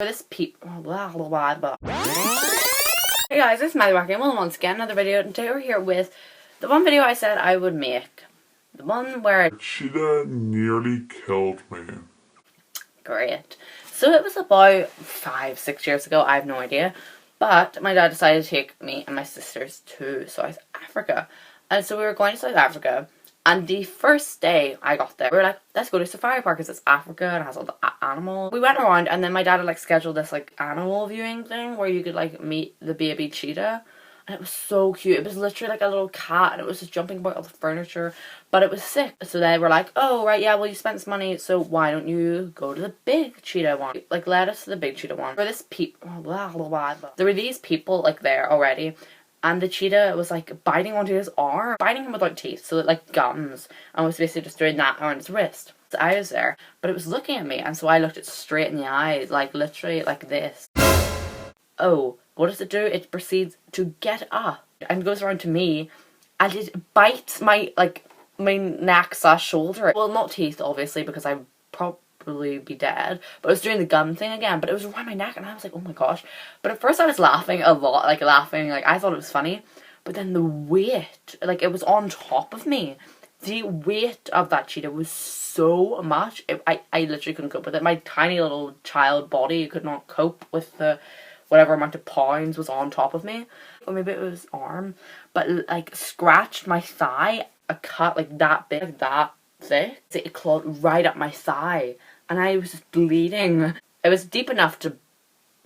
For this blah blah blah blah. Hey guys, it's Maddie back again. Well, once again, another video, and today we're here with the one video I said I would make. The one where cheetah nearly killed me. Great. So it was about 5-6 years ago, I have no idea. But my dad decided to take me and my sisters to South Africa. And so we were going to South Africa. And the first day I got there, we were like, let's go to Safari Park because it's Africa and it has all the animals. We went around and then my dad had like scheduled this like animal viewing thing where you could like meet the baby cheetah. And it was so cute. It was literally like a little cat and it was just jumping about all the furniture. But it was sick. So they were like, oh right, yeah, well you spent this money, so why don't you go to the big cheetah one? Like led us to the big cheetah one. For this there were these people like there already. And the cheetah was like biting onto his arm, biting him without teeth, so it like gums, and was basically just doing that on his wrist. So I was there, but it was looking at me, and so I looked it straight in the eyes, like literally like this. Oh, what does it do? It proceeds to get up and goes around to me, and it bites my neck / shoulder. Well, not teeth, obviously, because I probably be dead, but it was doing the gum thing again, but it was around my neck and I was like, oh my gosh. But at first I was laughing a lot, like I thought it was funny, but then the weight, like it was on top of me. The weight of that cheetah was so much, I literally couldn't cope with it. My tiny little child body could not cope with the whatever amount of pounds was on top of me. Or maybe it was arm, but like scratched my thigh, a cut like that big, like that thick. It clawed right up my thigh and I was just bleeding. It was deep enough to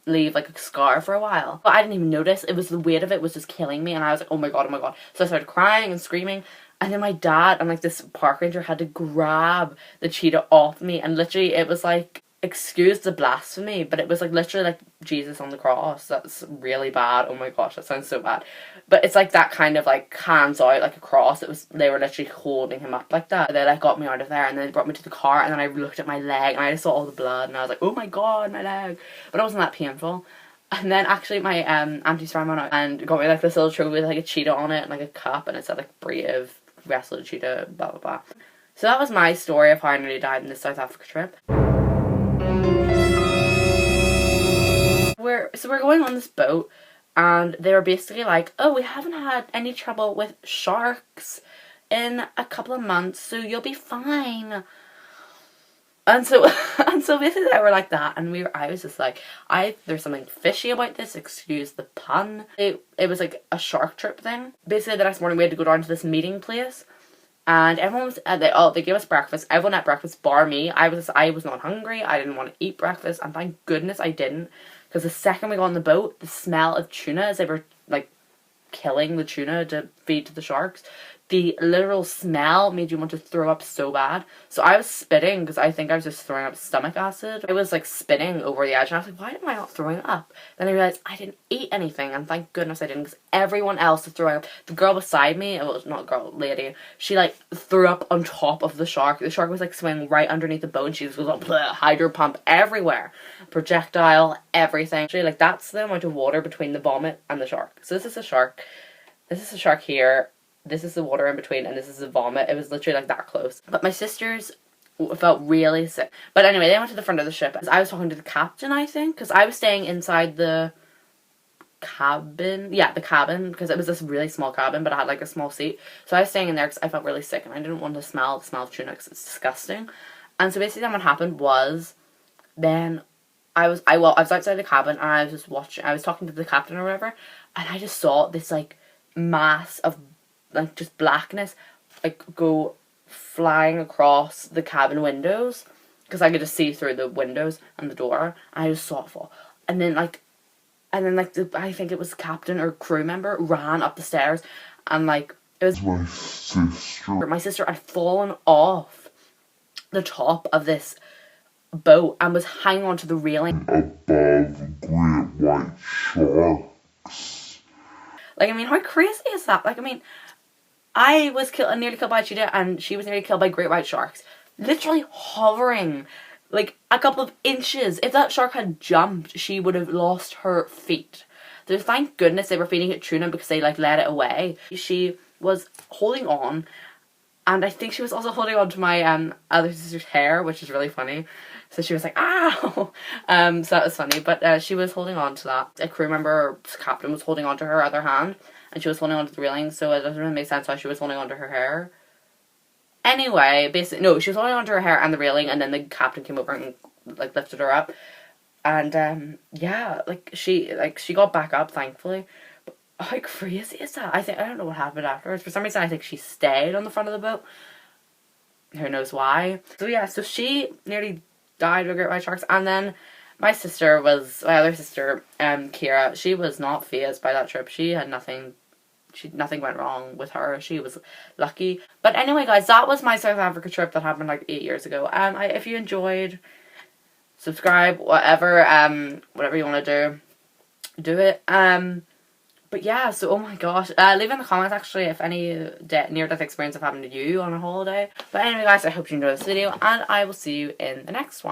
leave like a scar for a while, but I didn't even notice. It was the weight of it was just killing me and I was like, oh my god, oh my god. So I started crying and screaming, and then my dad and like this park ranger had to grab the cheetah off me, and literally it was like, excuse the blasphemy, but it was like literally like Jesus on the cross. That's really bad. Oh my gosh, that sounds so bad. But it's like that kind of like hands out like a cross. It was, they were literally holding him up like that. They like got me out of there and then they brought me to the car, and then I looked at my leg and I just saw all the blood and I was like, oh my god, my leg. But it wasn't that painful. And then actually my auntie swam on out and got me like this little trophy with like a cheetah on it and like a cup, and it said like brave, wrestled a cheetah, blah blah blah. So that was my story of how I nearly died in this South Africa trip. We're going on this boat, and they were basically like, oh, we haven't had any trouble with sharks in a couple of months, so you'll be fine. And so basically they were like that, and I was just like, there's something fishy about this, excuse the pun. It was like a shark trip thing. Basically the next morning we had to go down to this meeting place, and everyone was, they gave us breakfast. Everyone had breakfast bar me. I was not hungry. I didn't want to eat breakfast, and thank goodness I didn't. Because the second we got on the boat, the smell of tuna, as they were like killing the tuna to feed to the sharks, the literal smell made you want to throw up so bad. So I was spitting because I think I was just throwing up stomach acid. I was like spitting over the edge and I was like, why am I not throwing up? Then I realized I didn't eat anything, and thank goodness I didn't, because everyone else was throwing up. The girl beside me, it was not girl, lady, she like threw up on top of the shark. The shark was like swimming right underneath the boat and she was like hydro pump everywhere. Projectile, everything. Actually, like that's the amount of water between the vomit and the shark. So this is a shark. This is a shark here. This is the water in between, and this is the vomit. It was literally like that close. But my sisters felt really sick. But anyway, they went to the front of the ship. I was talking to the captain, I think, because I was staying inside the cabin. Yeah, the cabin, because it was this really small cabin, but I had like a small seat. So I was staying in there because I felt really sick and I didn't want to smell the smell of tuna because it's disgusting. And so basically then what happened was, then I was outside the cabin and I was just watching, I was talking to the captain or whatever, and I just saw this like mass of like just blackness like go flying across the cabin windows, because I could just see through the windows and the door, and I just saw it fall. And then I think it was the captain or crew member ran up the stairs, and like it was my sister. My sister had fallen off the top of this boat and was hanging onto the railing above great white sharks. Like, I mean, how crazy is that? Like, I mean, I was nearly killed by a cheetah, and she was nearly killed by great white sharks. Literally hovering like a couple of inches. If that shark had jumped, she would have lost her feet. So thank goodness they were feeding it tuna, because they like let it away. She was holding on, and I think she was also holding on to my other sister's hair, which is really funny. So she was like, ow! So that was funny. But she was holding on to that. A crew member, captain, was holding on to her other hand. And she was holding on to the railing. So it doesn't really make sense why she was holding on to her hair. Anyway, basically, no, she was holding on to her hair and the railing. And then the captain came over and like lifted her up. And yeah, she got back up, thankfully. But how crazy is that? I don't know what happened afterwards. For some reason, I think she stayed on the front of the boat. Who knows why? So yeah, so she nearly died of a great white sharks. And then my other sister, Kira, she was not fazed by that trip. She had nothing. Nothing went wrong with her. She was lucky. But anyway, guys, that was my South Africa trip that happened like 8 years ago. If you enjoyed, subscribe, whatever you want to do it. But yeah, so oh my gosh, leave in the comments actually if any near-death experience have happened to you on a holiday. But anyway, guys, I hope you enjoyed this video, and I will see you in the next one.